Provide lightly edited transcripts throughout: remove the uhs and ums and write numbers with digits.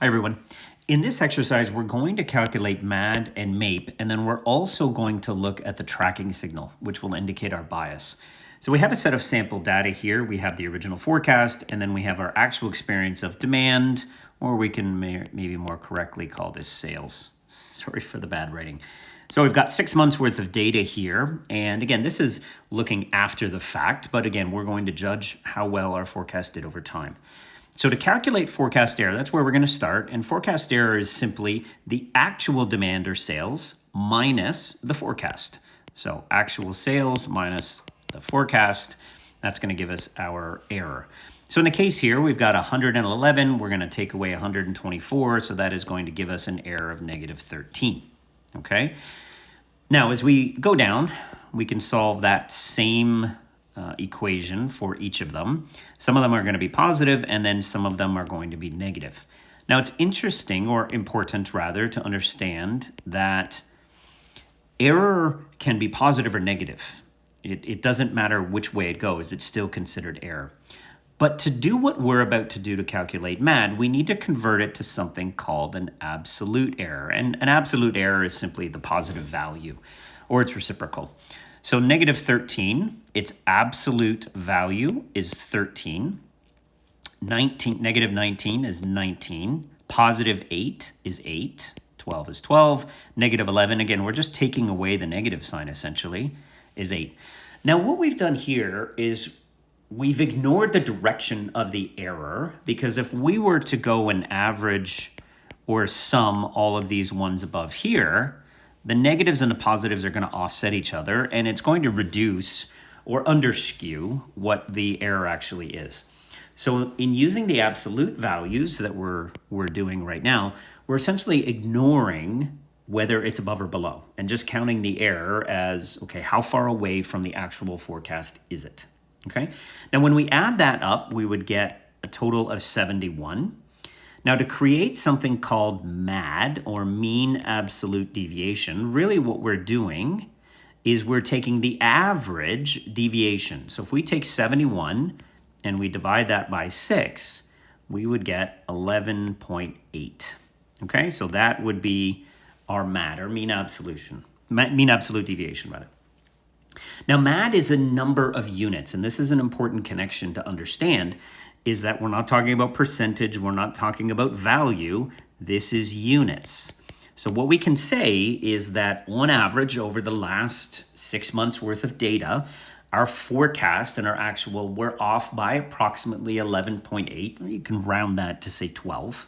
Hi, everyone. In this exercise, we're going to calculate MAD and MAPE, and then we're also going to look at the tracking signal, which will indicate our bias. So we have a set of sample data here. We have the original forecast, and then we have our actual experience of demand, or we can maybe more correctly call this sales. Sorry for the bad writing. So we've got 6 months worth of data here. And again, this is looking after the fact, but again, we're going to judge how well our forecast did over time. So to calculate forecast error, that's where we're going to start. And forecast error is simply the actual demand or sales minus the forecast. So actual sales minus the forecast, that's going to give us our error. So in the case here, we've got 111. We're going to take away 124. So that is going to give us an error of negative 13. Okay. Now, as we go down, we can solve that same equation for each of them. Some of them are going to be positive, and then some of them are going to be negative. Now, it's interesting, or important rather, to understand that error can be positive or negative. It doesn't matter which way it goes. It's still considered error. But to do what we're about to do to calculate MAD, we need to convert it to something called an absolute error. And an absolute error is simply the positive value, or its reciprocal. So negative 13, its absolute value is 13. Negative 19 is 19. Positive 8 is 8. 12 is 12. Negative 11, again, we're just taking away the negative sign essentially, is 8. Now what we've done here is we've ignored the direction of the error, because if we were to go and average or sum all of these ones above here, the negatives and the positives are going to offset each other, and it's going to reduce or underskew what the error actually is. So in using the absolute values that we're doing right now, we're essentially ignoring whether it's above or below and just counting the error as, okay, how far away from the actual forecast is it? Okay. Now, when we add that up, we would get a total of 71. Now, to create something called MAD, or Mean Absolute Deviation, really what we're doing is we're taking the average deviation. So if we take 71 and we divide that by 6, we would get 11.8. Okay, so that would be our MAD, or Mean Absolute Deviation, rather. Now, MAD is a number of units, and this is an important connection to understand, is that we're not talking about percentage, we're not talking about value, this is units. So what we can say is that on average over the last 6 months worth of data, our forecast and our actual were off by approximately 11.8, or you can round that to say 12,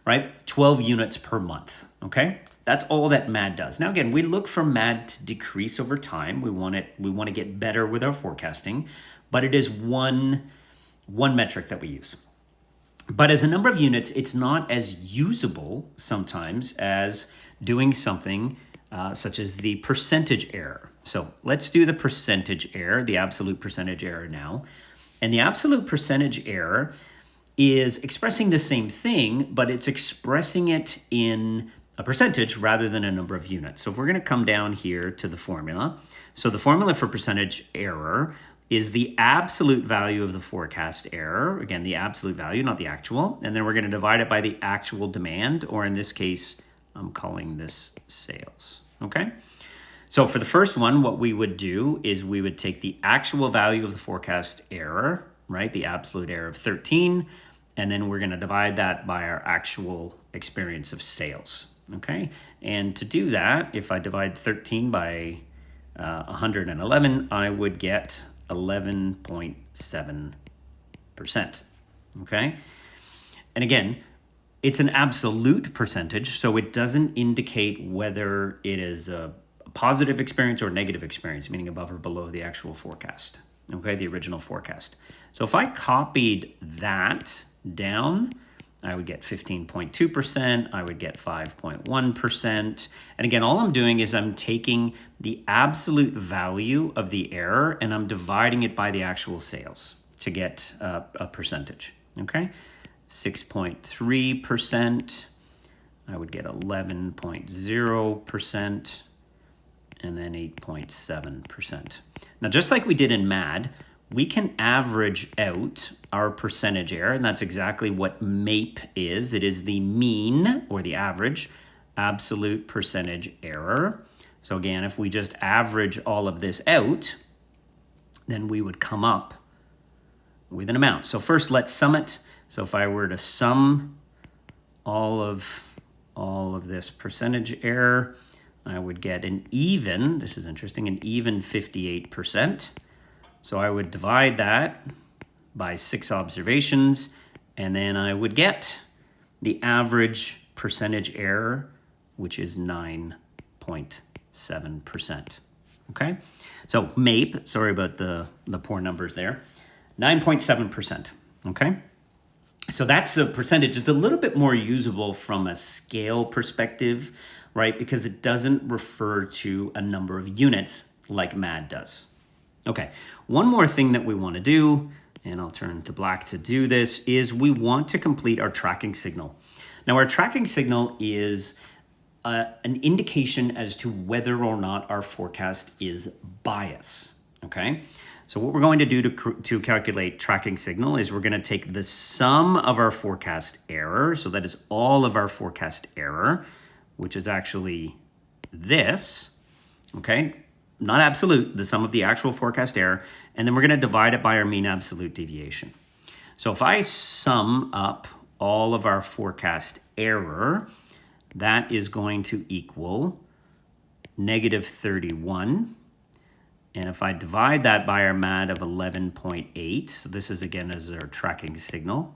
right? 12 units per month, okay? That's all that MAD does. Now, again, we look for MAD to decrease over time. We want to get better with our forecasting, but it is one metric that we use. But as a number of units, it's not as usable sometimes as doing something such as the percentage error. So let's do the percentage error, the absolute percentage error now. And the absolute percentage error is expressing the same thing, but it's expressing it in a percentage rather than a number of units. So if we're going to come down here to the formula, so the formula for percentage error is the absolute value of the forecast error. Again, the absolute value, not the actual. And then we're going to divide it by the actual demand, or in this case, I'm calling this sales. Okay? So for the first one, what we would do is we would take the actual value of the forecast error, right? The absolute error of 13, and then we're going to divide that by our actual experience of sales. Okay? And to do that, if I divide 13 by 111, I would get 11.7%, okay? And again, it's an absolute percentage, so it doesn't indicate whether it is a positive experience or negative experience, meaning above or below the actual forecast, okay, the original forecast. So if I copied that down, I would get 15.2%, I would get 5.1%. And again, all I'm doing is I'm taking the absolute value of the error and I'm dividing it by the actual sales to get a percentage, okay? 6.3%, I would get 11.0%, and then 8.7%. Now, just like we did in MAD, we can average out our percentage error, and that's exactly what MAPE is. It is the mean, or the average, absolute percentage error. So again, if we just average all of this out, then we would come up with an amount. So first, let's sum it. So if I were to sum all of this percentage error, I would get an even, this is interesting, an even 58%. So I would divide that by 6 observations, and then I would get the average percentage error, which is 9.7%. Okay? So MAPE, sorry about the poor numbers there, 9.7%. Okay? So that's a percentage. It's a little bit more usable from a scale perspective, right? Because it doesn't refer to a number of units like MAD does. Okay, one more thing that we want to do, and I'll turn to black to do this, is we want to complete our tracking signal. Now, our tracking signal is an indication as to whether or not our forecast is bias, okay? So what we're going to do to calculate tracking signal is we're going to take the sum of our forecast error, so that is all of our forecast error, which is actually this, okay? Not absolute, the sum of the actual forecast error, and then we're going to divide it by our mean absolute deviation. So if I sum up all of our forecast error, that is going to equal -31. And if I divide that by our MAD of 11.8, so this is again as our tracking signal,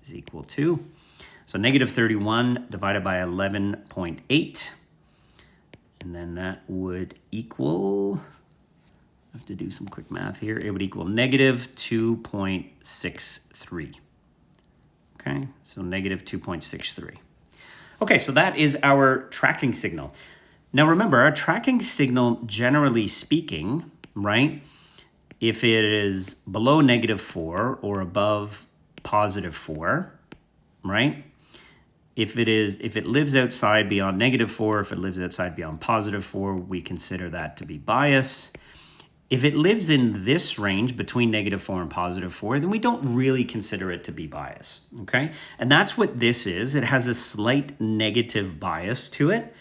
is equal to, so -31 divided by 11.8, and then that would equal, I have to do some quick math here, it would equal -2.63. Okay, so -2.63. Okay, so that is our tracking signal. Now remember, our tracking signal, generally speaking, right, if it is below -4 or above +4, right, if it lives outside beyond -4, if it lives outside beyond +4, we consider that to be bias. If it lives in this range between -4 and +4, then we don't really consider it to be bias, okay? And that's what this is. It has a slight negative bias to it,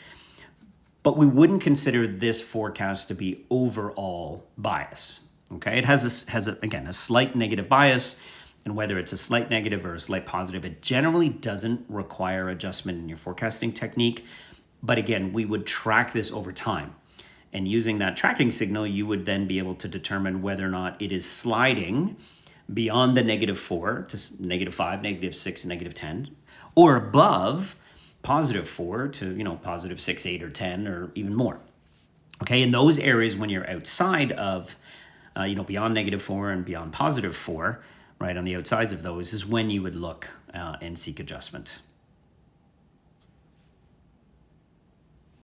but we wouldn't consider this forecast to be overall bias, okay? It has again, a slight negative bias, and whether it's a slight negative or a slight positive, it generally doesn't require adjustment in your forecasting technique. But again, we would track this over time. And using that tracking signal, you would then be able to determine whether or not it is sliding beyond the -4 to -5, -6, -10, or above +4 to, +6, 8, or 10, or even more. Okay, in those areas when you're outside of, beyond -4 and beyond +4, right, on the outsides of those is when you would look and seek adjustment.